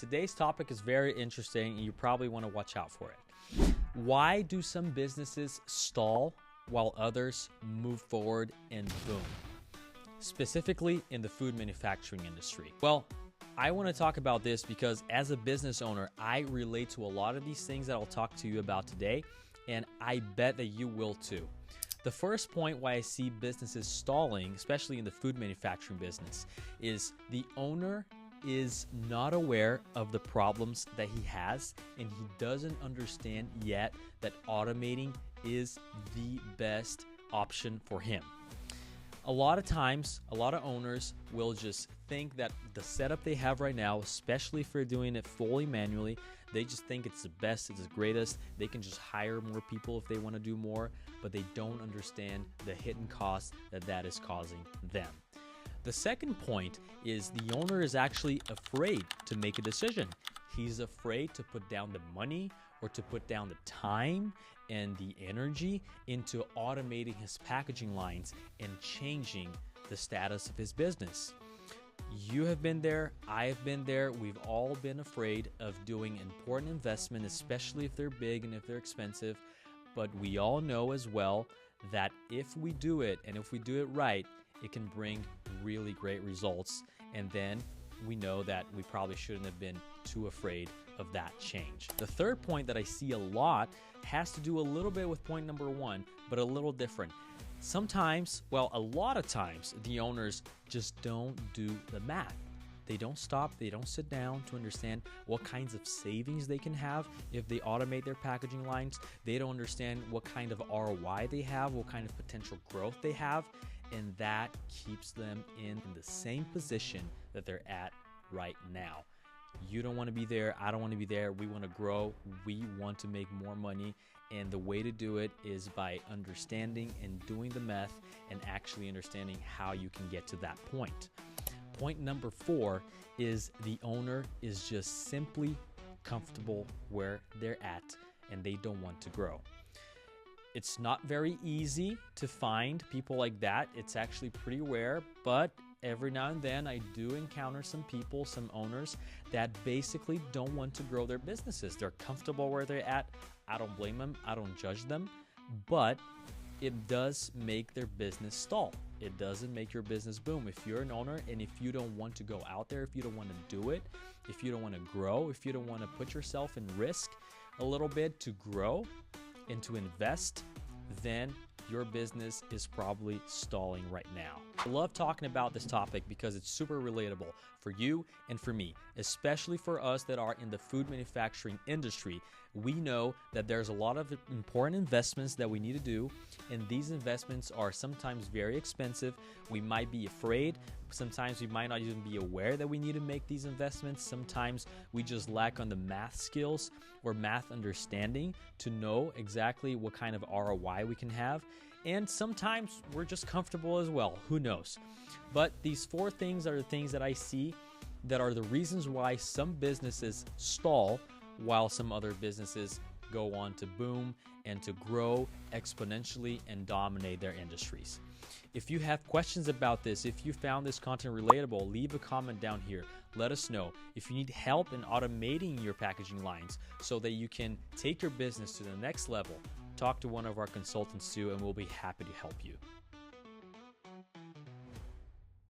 Today's topic is very interesting and you probably want to watch out for it. Why do some businesses stall while others move forward and boom? Specifically in the food manufacturing industry. Well, I want to talk about this because as a business owner, I relate to a lot of these things that I'll talk to you about today, and I bet that you will too. The first point why I see businesses stalling, especially in the food manufacturing business, is the owner is not aware of the problems that he has, and he doesn't understand yet that automating is the best option for him. A lot of times, a lot of owners will just think that the setup they have right now, especially if they're doing it fully manually, they just think it's the best, it's the greatest. They can just hire more people if they want to do more, but they don't understand the hidden cost that is causing them. The second point is the owner is actually afraid to make a decision. He's afraid to put down the money or to put down the time and the energy into automating his packaging lines and changing the status of his business. You have been there, I have been there, we've all been afraid of doing important investment, especially if they're big and if they're expensive, but we all know as well that if we do it and if we do it right, it can bring really great results, and then we know that we probably shouldn't have been too afraid of that change. The third point that I see a lot has to do a little bit with point number one, but a little different. Sometimes, well, a lot of times, the owners just don't do the math. They don't stop, they don't sit down to understand what kinds of savings they can have if they automate their packaging lines. They don't understand what kind of ROI they have, what kind of potential growth they have, and that keeps them in the same position that they're at right now. You don't want to be there, I don't want to be there. We want to grow, we want to make more money, and the way to do it is by understanding and doing the math and actually understanding how you can get to that point. Point number 4 is the owner is just simply comfortable where they're at and they don't want to grow. It's not very easy to find people like that. It's actually pretty rare, but every now and then I do encounter some people, some owners that basically don't want to grow their businesses. They're comfortable where they're at. I don't blame them. I don't judge them, but it does make their business stall. It doesn't make your business boom. If you're an owner and if you don't want to go out there, if you don't want to do it, if you don't want to grow, if you don't want to put yourself in risk a little bit to grow and to invest, then your business is probably stalling right now. I love talking about this topic because it's super relatable for you and for me, especially for us that are in the food manufacturing industry. We know that there's a lot of important investments that we need to do, and these investments are sometimes very expensive. We might be afraid. Sometimes we might not even be aware that we need to make these investments. Sometimes we just lack on the math skills or math understanding to know exactly what kind of ROI we can have. And sometimes we're just comfortable as well. Who knows? But these 4 things are the things that I see that are the reasons why some businesses stall while some other businesses go on to boom and to grow exponentially and dominate their industries. If you have questions about this, if you found this content relatable, leave a comment down here. Let us know. If you need help in automating your packaging lines so that you can take your business to the next level, talk to one of our consultants too, and we'll be happy to help you.